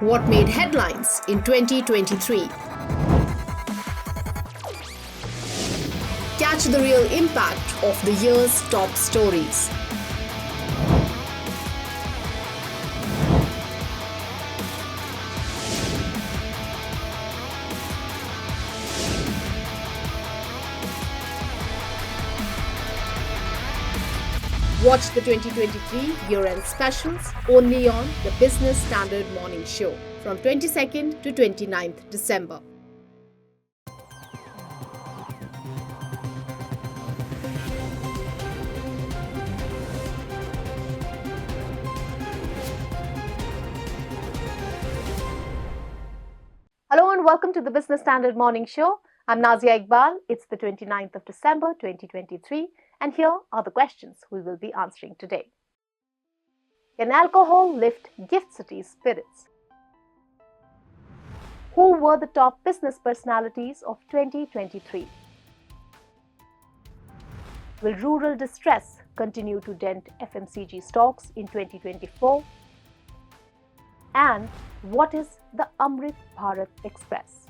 What made headlines in 2023? Catch the real impact of the year's top stories. Watch the 2023 year-end specials only on the Business Standard Morning Show from 22nd to 29th December. Hello and welcome to the Business Standard Morning Show. I'm Nazia Iqbal. It's the 29th of December 2023. And here are the questions we will be answering today. Can alcohol lift Gift City's spirits? Who were the top business personalities of 2023? Will rural distress continue to dent FMCG stocks in 2024? And what is the Amrit Bharat Express?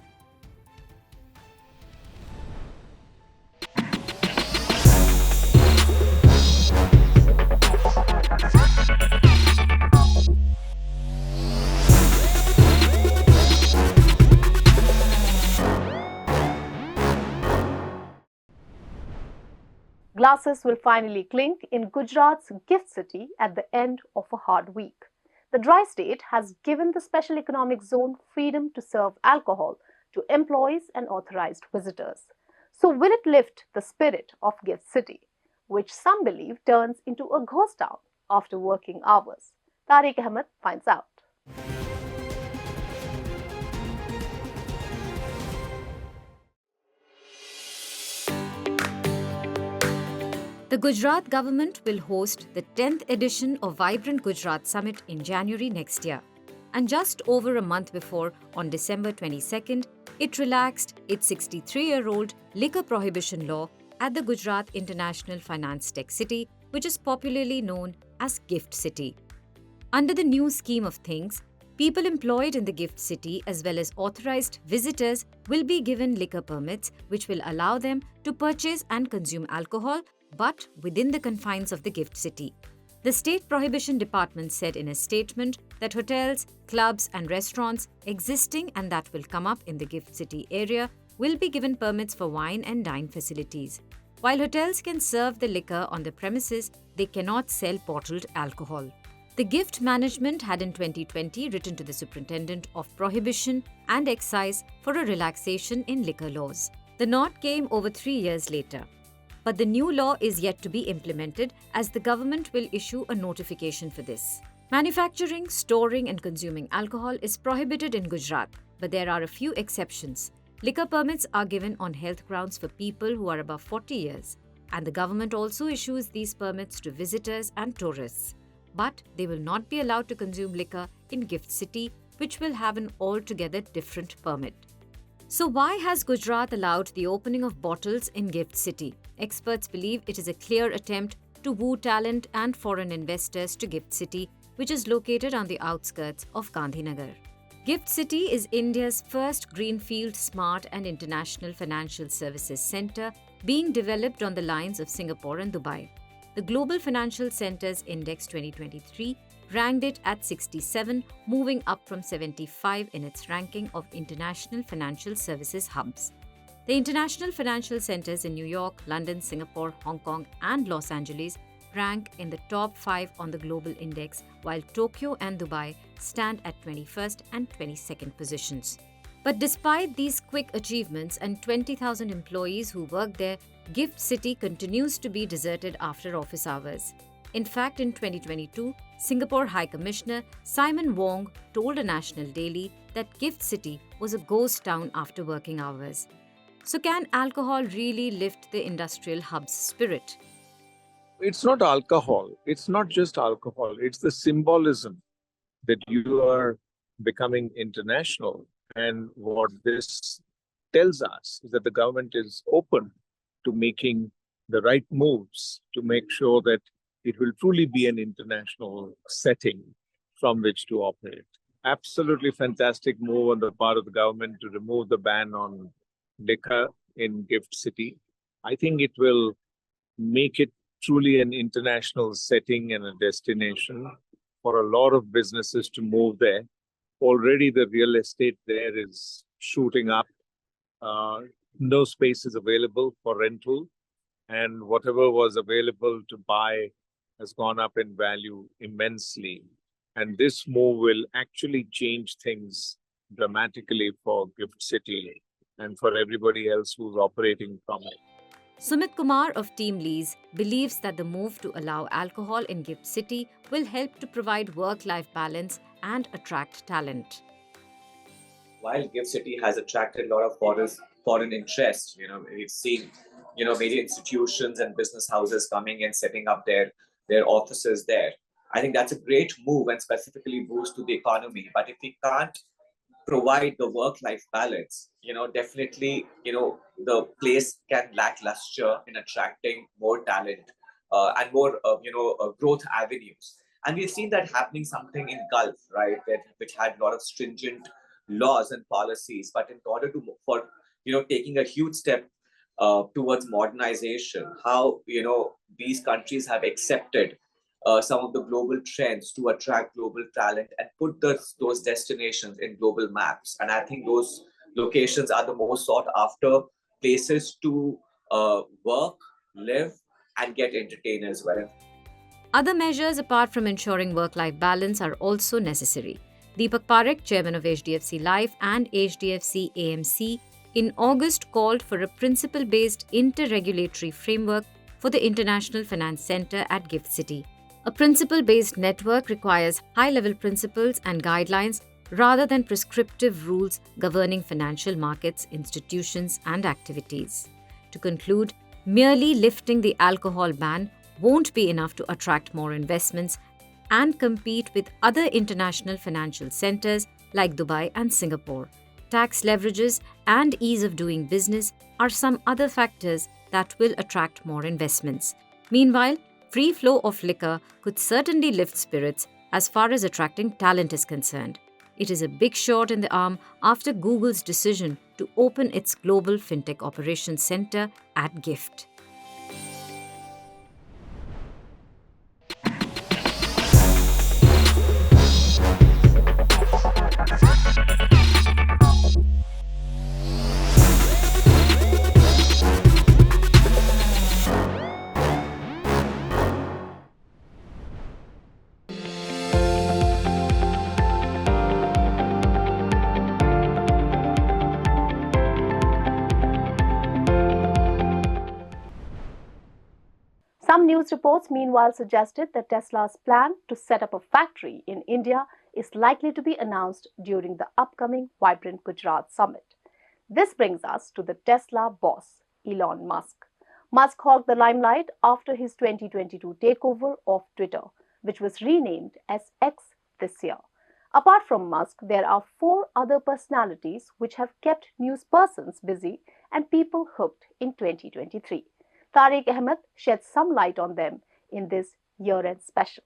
Glasses will finally clink in Gujarat's Gift City at the end of a hard week. The dry state has given the Special Economic Zone freedom to serve alcohol to employees and authorized visitors. So will it lift the spirit of Gift City, which some believe turns into a ghost town after working hours? Tariq Ahmed finds out. The Gujarat government will host the 10th edition of Vibrant Gujarat Summit in January next year. And just over a month before, on December 22nd, it relaxed its 63-year-old liquor prohibition law at the Gujarat International Finance Tech City, which is popularly known as Gift City. Under the new scheme of things, people employed in the Gift City as well as authorized visitors will be given liquor permits which will allow them to purchase and consume alcohol but within the confines of the Gift City. The State Prohibition Department said in a statement that hotels, clubs and restaurants existing and that will come up in the Gift City area will be given permits for wine and dine facilities. While hotels can serve the liquor on the premises, they cannot sell bottled alcohol. The Gift Management had in 2020 written to the Superintendent of Prohibition and Excise for a relaxation in liquor laws. The nod came over 3 years later. But the new law is yet to be implemented as the government will issue a notification for this. Manufacturing, storing and consuming alcohol is prohibited in Gujarat, but there are a few exceptions. Liquor permits are given on health grounds for people who are above 40 years, and the government also issues these permits to visitors and tourists. But they will not be allowed to consume liquor in Gift City, which will have an altogether different permit. So why has Gujarat allowed the opening of bottles in Gift City? Experts believe it is a clear attempt to woo talent and foreign investors to Gift City, which is located on the outskirts of Gandhinagar. Gift City is India's first greenfield smart and international financial services center being developed on the lines of Singapore and Dubai. The Global Financial Centers Index 2023 ranked it at 67, moving up from 75 in its ranking of international financial services hubs. The international financial centers in New York, London, Singapore, Hong Kong, and Los Angeles rank in the top 5 on the global index, while Tokyo and Dubai stand at 21st and 22nd positions. But despite these quick achievements and 20,000 employees who work there, Gift City continues to be deserted after office hours. In fact, in 2022, Singapore High Commissioner Simon Wong told a national daily that Gift City was a ghost town after working hours. So can alcohol really lift the industrial hub's spirit? It's not alcohol. It's not just alcohol. It's the symbolism that you are becoming international. And what this tells us is that the government is open to making the right moves to make sure that it will truly be an international setting from which to operate. absolutely fantastic move on the part of the government to remove the ban on liquor in Gift City. I think it will make it truly an international setting and a destination for a lot of businesses to move there. Already the real estate there is shooting up. Uh, no space is available for rental, and whatever was available to buy has gone up in value immensely. And this move will actually change things dramatically for Gift City and for everybody else who's operating from it. Sumit Kumar of Team Lease believes that the move to allow alcohol in Gift City will help to provide work-life balance and attract talent. While Gift City has attracted a lot of foreign interest, we've seen, major institutions and business houses coming and setting up their offices there. I think that's a great move and specifically boost to the economy. But if we can't provide the work-life balance, definitely, the place can lack luster in attracting more talent and more, growth avenues. And we've seen that happening something in Gulf, right, which had a lot of stringent laws and policies. But in order for, taking a huge step towards modernization, how, these countries have accepted some of the global trends to attract global talent and put those destinations in global maps. And I think those locations are the most sought after places to work, live, and get entertained as well. Other measures apart from ensuring work-life balance are also necessary. Deepak Parekh, chairman of HDFC Life and HDFC AMC, in August called for a principle-based inter-regulatory framework for the International Finance Centre at Gift City. A principle-based network requires high-level principles and guidelines rather than prescriptive rules governing financial markets, institutions, and activities. To conclude, merely lifting the alcohol ban won't be enough to attract more investments and compete with other international financial centers like Dubai and Singapore. Tax leverages and ease of doing business are some other factors that will attract more investments. Meanwhile, free flow of liquor could certainly lift spirits as far as attracting talent is concerned. It is a big shot in the arm after Google's decision to open its global fintech operations center at GIFT. Some news reports meanwhile suggested that Tesla's plan to set up a factory in India is likely to be announced during the upcoming Vibrant Gujarat Summit. This brings us to the Tesla boss, Elon Musk. Musk hogged the limelight after his 2022 takeover of Twitter, which was renamed as X this year. Apart from Musk, there are 4 other personalities which have kept news persons busy and people hooked in 2023. Tariq Ahmed sheds some light on them in this year-end special.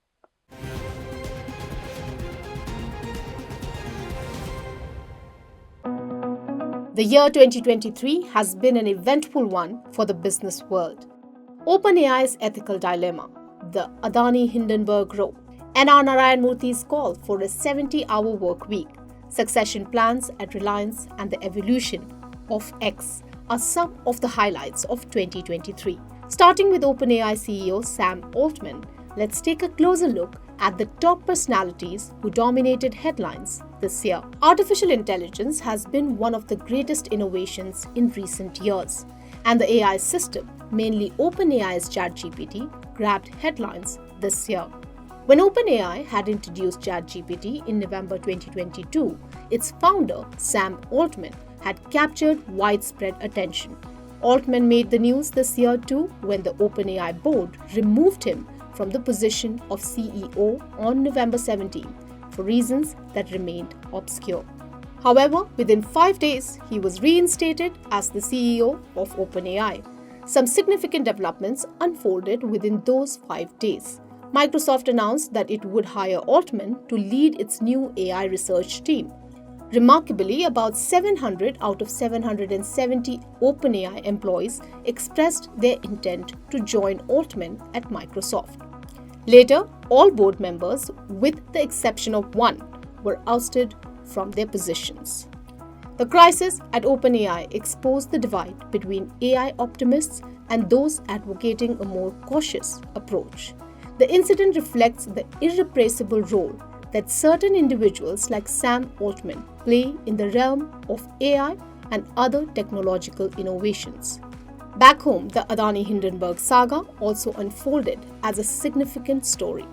The year 2023 has been an eventful one for the business world. OpenAI's ethical dilemma, the Adani Hindenburg row, N.R. Narayan Murthy's call for a 70-hour work week, succession plans at Reliance, and the evolution of X are some of the highlights of 2023. Starting with OpenAI CEO Sam Altman, let's take a closer look at the top personalities who dominated headlines this year. Artificial intelligence has been one of the greatest innovations in recent years, and the AI system, mainly OpenAI's ChatGPT, grabbed headlines this year. When OpenAI had introduced ChatGPT in November 2022, its founder, Sam Altman, had captured widespread attention. Altman made the news this year too when the OpenAI board removed him from the position of CEO on November 17 for reasons that remained obscure. However, within 5 days, he was reinstated as the CEO of OpenAI. Some significant developments unfolded within those 5 days. Microsoft announced that it would hire Altman to lead its new AI research team. Remarkably, about 700 out of 770 OpenAI employees expressed their intent to join Altman at Microsoft. Later, all board members, with the exception of one, were ousted from their positions. The crisis at OpenAI exposed the divide between AI optimists and those advocating a more cautious approach. The incident reflects the irrepressible role that certain individuals like Sam Altman play in the realm of AI and other technological innovations. Back home, the Adani Hindenburg saga also unfolded as a significant story.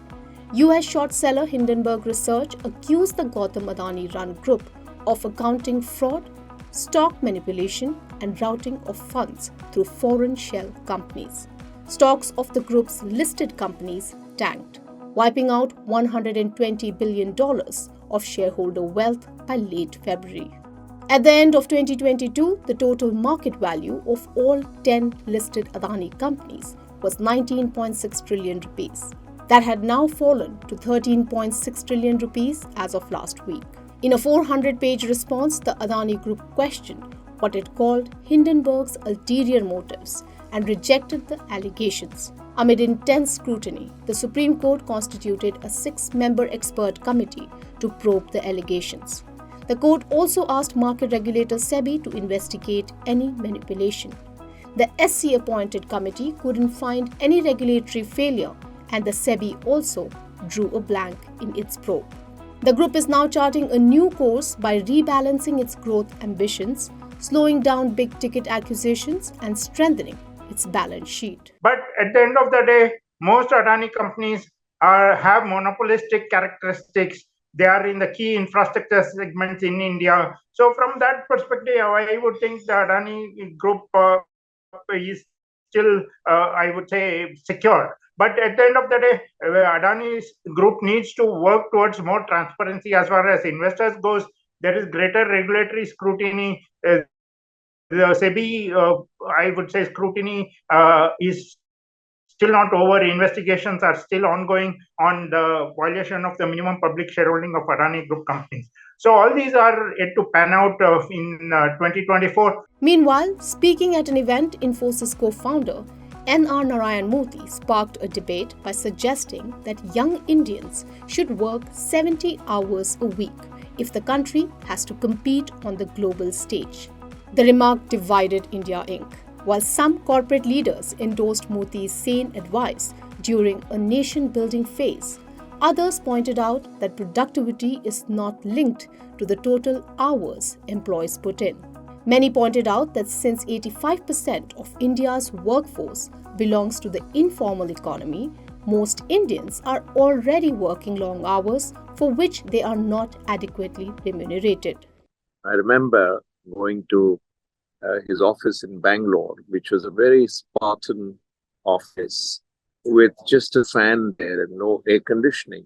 US short seller Hindenburg Research accused the Gautam Adani-run group of accounting fraud, stock manipulation, and routing of funds through foreign shell companies. Stocks of the group's listed companies tanked, wiping out $120 billion of shareholder wealth by late February. At the end of 2022, the total market value of all 10 listed Adani companies was 19.6 trillion rupees. That had now fallen to 13.6 trillion rupees as of last week. In a 400-page response, the Adani Group questioned what it called Hindenburg's ulterior motives and rejected the allegations. Amid intense scrutiny, the Supreme Court constituted a 6-member expert committee to probe the allegations. The court also asked market regulator SEBI to investigate any manipulation. The SC-appointed committee couldn't find any regulatory failure, and the SEBI also drew a blank in its probe. The group is now charting a new course by rebalancing its growth ambitions, slowing down big-ticket acquisitions, and strengthening its balance sheet. But at the end of the day, most Adani companies have monopolistic characteristics. They are in the key infrastructure segments in India. So from that perspective, I would think the Adani Group is still, I would say, secure. But at the end of the day, Adani Group needs to work towards more transparency as far as investors goes. There is greater regulatory scrutiny. The SEBI, I would say, scrutiny is still not over. Investigations are still ongoing on the violation of the minimum public shareholding of Adani Group companies. So all these are yet to pan out in 2024. Meanwhile, speaking at an event, Infosys co-founder N.R. Narayan Murthy sparked a debate by suggesting that young Indians should work 70 hours a week if the country has to compete on the global stage. The remark divided India Inc. While some corporate leaders endorsed Murthy's sane advice during a nation-building phase, others pointed out that productivity is not linked to the total hours employees put in. Many pointed out that since 85% of India's workforce belongs to the informal economy, most Indians are already working long hours for which they are not adequately remunerated. I remember going to his office in Bangalore, which was a very Spartan office with just a fan there and no air conditioning.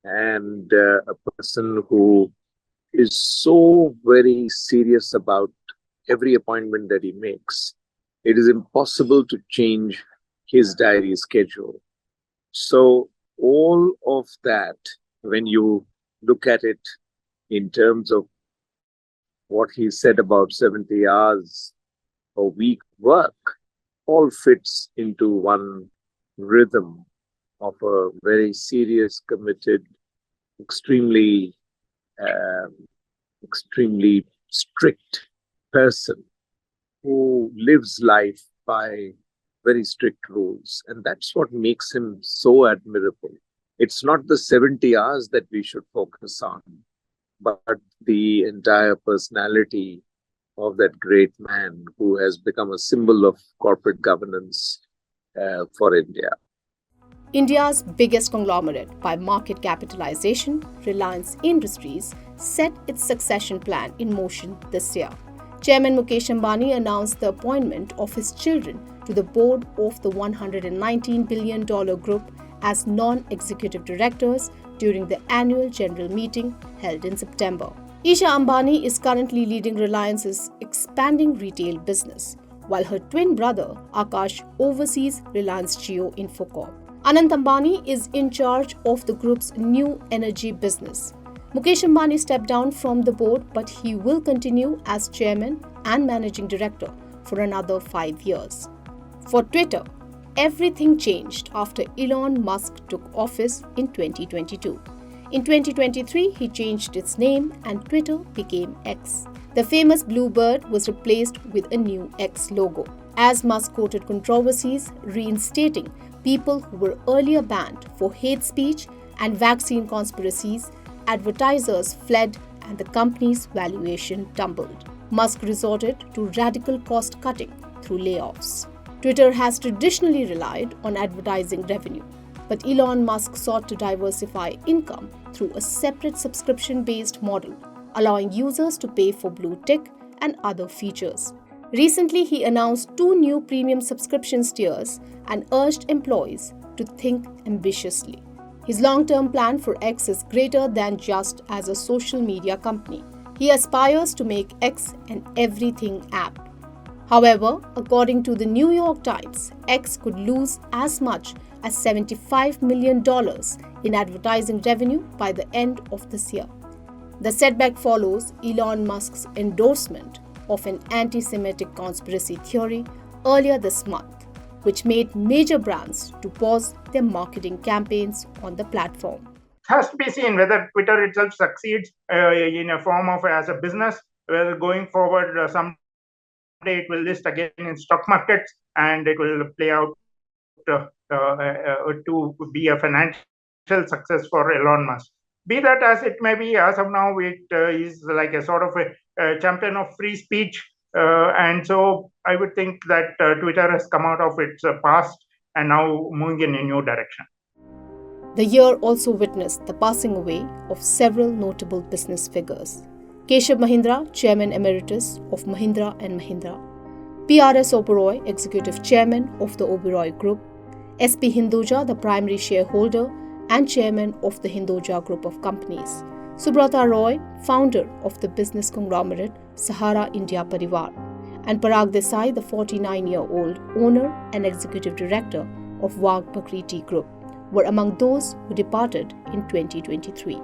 And a person who is so very serious about every appointment that he makes. It is impossible to change his diary schedule. So all of that, when you look at it in terms of what he said about 70 hours a week work, all fits into one rhythm of a very serious, committed, extremely strict person who lives life by very strict rules. And that's what makes him so admirable. It's not the 70 hours that we should focus on, but the entire personality of that great man who has become a symbol of corporate governance for India. India's biggest conglomerate by market capitalization, Reliance Industries, set its succession plan in motion this year. Chairman Mukesh Ambani announced the appointment of his children to the board of the $119 billion group as non-executive directors during the annual general meeting held in September. Isha Ambani is currently leading Reliance's expanding retail business, while her twin brother Akash oversees Reliance Jio Infocorp. Anant Ambani is in charge of the group's new energy business. Mukesh Ambani stepped down from the board, but he will continue as chairman and managing director for another 5 years. For Twitter, everything changed after Elon Musk took office in 2022. In 2023, he changed its name and Twitter became X. The famous blue bird was replaced with a new X logo, as Musk quoted controversies reinstating people who were earlier banned for hate speech and vaccine conspiracies. Advertisers fled and the company's valuation tumbled. Musk resorted to radical cost cutting through layoffs. Twitter has traditionally relied on advertising revenue, but Elon Musk sought to diversify income through a separate subscription-based model, allowing users to pay for blue tick and other features. Recently, he announced 2 new premium subscription tiers and urged employees to think ambitiously. His long-term plan for X is greater than just as a social media company. He aspires to make X an everything app. However, according to the New York Times, X could lose as much as $75 million in advertising revenue by the end of this year. The setback follows Elon Musk's endorsement of an anti-Semitic conspiracy theory earlier this month, which made major brands to pause their marketing campaigns on the platform. It has to be seen whether Twitter itself succeeds in a form of as a business, whether going forward someday it will list again in stock markets and it will play out to be a financial success for Elon Musk. Be that as it may be, as of now, it is like a sort of a champion of free speech. And so I would think that Twitter has come out of its past and now moving in a new direction. The year also witnessed the passing away of several notable business figures. Keshav Mahindra, Chairman Emeritus of Mahindra & Mahindra. P.R.S. Oberoi, Executive Chairman of the Oberoi Group. S.P. Hinduja, the primary shareholder and Chairman of the Hinduja Group of Companies. Subrata Roy, founder of the business conglomerate Sahara India Parivar. And Parag Desai, the 49-year-old owner and executive director of Wagh Bakri Tea Group, were among those who departed in 2023.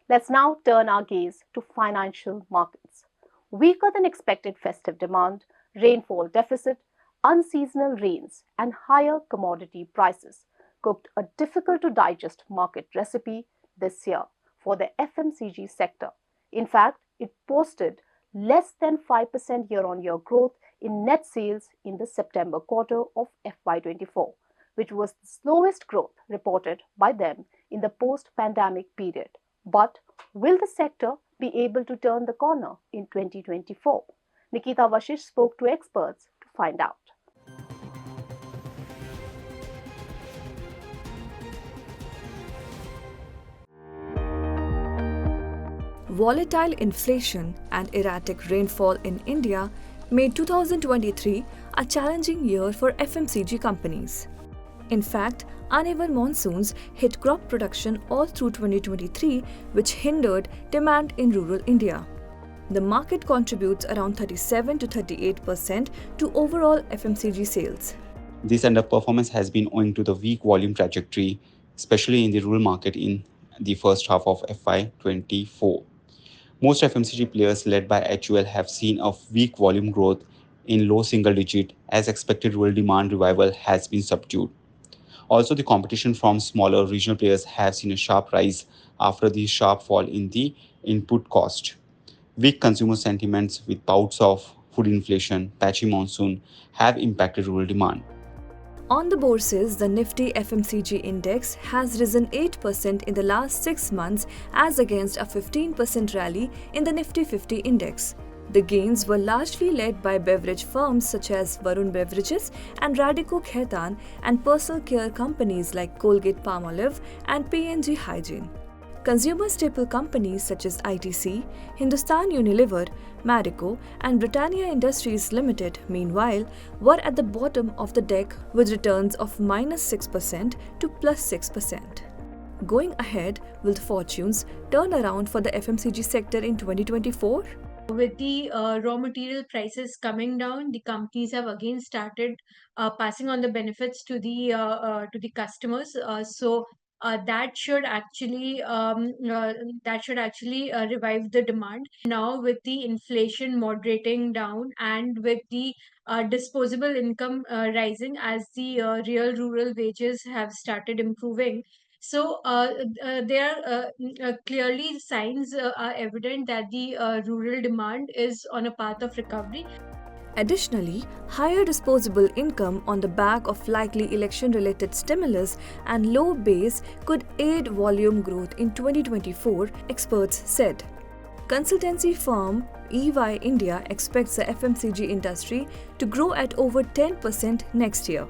Let's now turn our gaze to financial markets. Weaker than expected festive demand, rainfall deficit, unseasonal rains, and higher commodity prices cooked a difficult-to-digest market recipe this year for the FMCG sector. In fact, it posted less than 5% year-on-year growth in net sales in the September quarter of FY24, which was the slowest growth reported by them in the post-pandemic period. But will the sector be able to turn the corner in 2024? Nikita Vashish spoke to experts to find out. Volatile inflation and erratic rainfall in India made 2023 a challenging year for FMCG companies. In fact, uneven monsoons hit crop production all through 2023, which hindered demand in rural India. The market contributes around 37 to 38% to overall FMCG sales. This underperformance has been owing to the weak volume trajectory, especially in the rural market in the first half of FY24. Most FMCG players led by HUL have seen a weak volume growth in low single digit as expected rural demand revival has been subdued. Also, the competition from smaller regional players have seen a sharp rise after the sharp fall in the input cost. Weak consumer sentiments with bouts of food inflation, patchy monsoon have impacted rural demand. On the bourses, the Nifty FMCG index has risen 8% in the last 6 months as against a 15% rally in the Nifty 50 index. The gains were largely led by beverage firms such as Varun Beverages and Radico Khaitan and personal care companies like Colgate Palmolive and P&G Hygiene. Consumer staple companies such as ITC, Hindustan Unilever, Marico, and Britannia Industries Limited, meanwhile, were at the bottom of the deck with returns of -6% to +6%. Going ahead, will the fortunes turn around for the FMCG sector in 2024? With the raw material prices coming down, the companies have again started passing on the benefits to the customers. That should actually revive the demand. Now, with the inflation moderating down and with the disposable income rising as the real rural wages have started improving. There are clearly signs are evident that the rural demand is on a path of recovery. Additionally, higher disposable income on the back of likely election-related stimulus and low base could aid volume growth in 2024, experts said. Consultancy firm EY India expects the FMCG industry to grow at over 10% next year.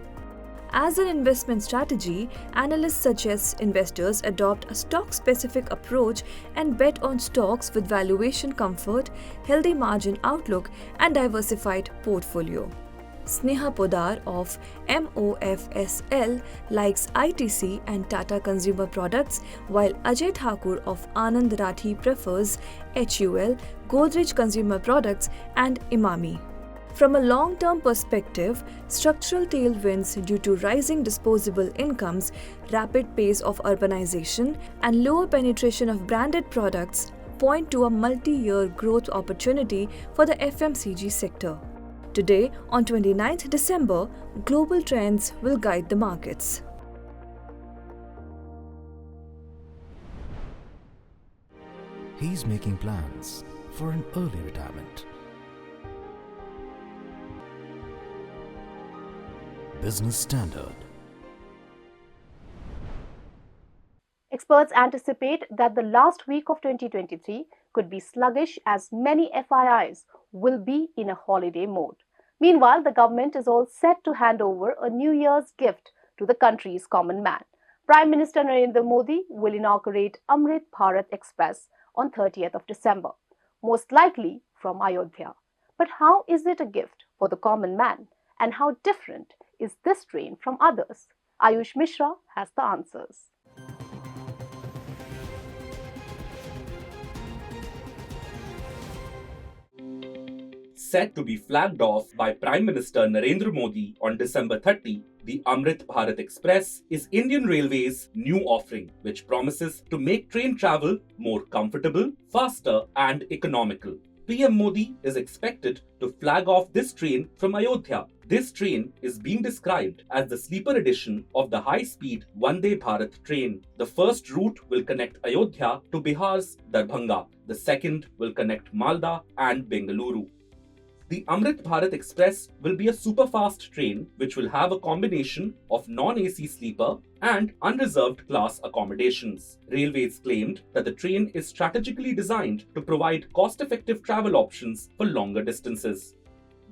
As an investment strategy, analysts suggest investors adopt a stock-specific approach and bet on stocks with valuation comfort, healthy margin outlook, and diversified portfolio. Sneha Podar of MOFSL likes ITC and Tata Consumer Products, while Ajay Thakur of Anand Rathi prefers HUL, Godrej Consumer Products, and Imami. From a long-term perspective, structural tailwinds due to rising disposable incomes, rapid pace of urbanization, and lower penetration of branded products point to a multi-year growth opportunity for the FMCG sector. Today, on 29th December, global trends will guide the markets. He's making plans for an early retirement. Business Standard. Experts anticipate that the last week of 2023 could be sluggish as many FIIs will be in a holiday mode. Meanwhile, the government is all set to hand over a New Year's gift to the country's common man. Prime Minister Narendra Modi will inaugurate Amrit Bharat Express on 30th of December, most likely from Ayodhya. But how is it a gift for the common man, and how different is this train from others? Ayush Mishra has the answers. Set to be flagged off by Prime Minister Narendra Modi on December 30, the Amrit Bharat Express is Indian Railways' new offering, which promises to make train travel more comfortable, faster, and economical. PM Modi is expected to flag off this train from Ayodhya. This train is being described as the sleeper edition of the high-speed Vande Bharat train. The first route will connect Ayodhya to Bihar's Darbhanga. The second will connect Malda and Bengaluru. The Amrit Bharat Express will be a super-fast train which will have a combination of non-AC sleeper and unreserved class accommodations. Railways claimed that the train is strategically designed to provide cost-effective travel options for longer distances.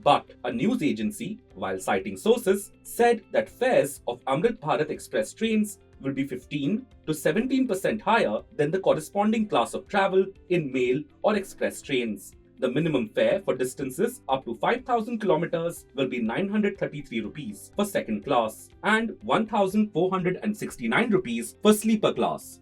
But a news agency, while citing sources, said that fares of Amrit Bharat Express trains will be 15 to 17% higher than the corresponding class of travel in mail or express trains. The minimum fare for distances up to 5,000 kilometers will be 933 rupees for second class and 1,469 rupees for sleeper class.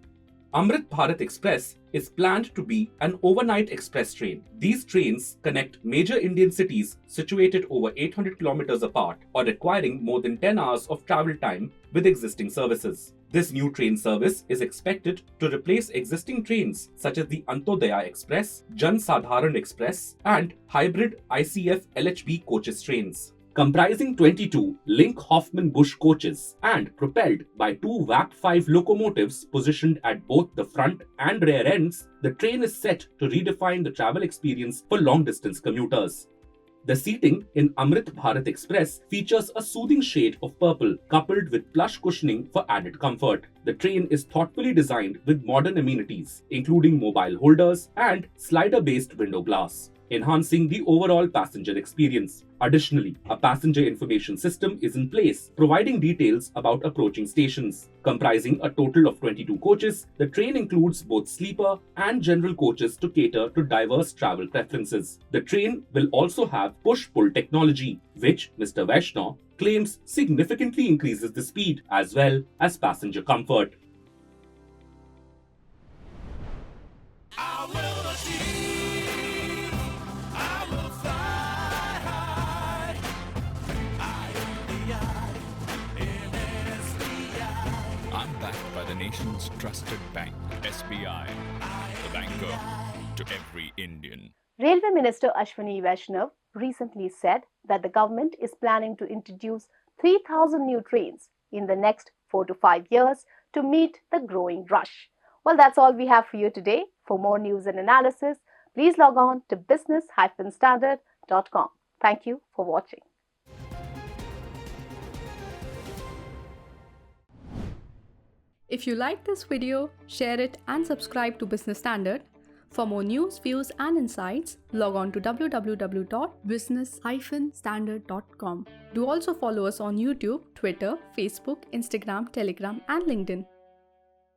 Amrit Bharat Express is planned to be an overnight express train. These trains connect major Indian cities situated over 800 kilometers apart or requiring more than 10 hours of travel time with existing services. This new train service is expected to replace existing trains such as the Antodaya Express, Jan Sadharan Express, and hybrid ICF LHB coaches trains. Comprising 22 Link Hoffman Bush coaches and propelled by two VAC-5 locomotives positioned at both the front and rear ends, the train is set to redefine the travel experience for long-distance commuters. The seating in Amrit Bharat Express features a soothing shade of purple coupled with plush cushioning for added comfort. The train is thoughtfully designed with modern amenities, including mobile holders and slider-based window glass. enhancing the overall passenger experience. Additionally, a passenger information system is in place, providing details about approaching stations. Comprising a total of 22 coaches, the train includes both sleeper and general coaches to cater to diverse travel preferences. The train will also have push-pull technology, which Mr. Vaishnaw claims significantly increases the speed as well as passenger comfort. I'm backed by the nation's trusted bank, SBI, the banker to every Indian. Railway Minister Ashwini Vaishnav recently said that the government is planning to introduce 3,000 new trains in the next 4 to 5 years to meet the growing rush. Well, that's all we have for you today. For more news and analysis, please log on to business-standard.com. Thank you for watching. If you like this video, share it and subscribe to Business Standard. For more news, views and insights, log on to www.business-standard.com. Do also follow us on YouTube, Twitter, Facebook, Instagram, Telegram and LinkedIn.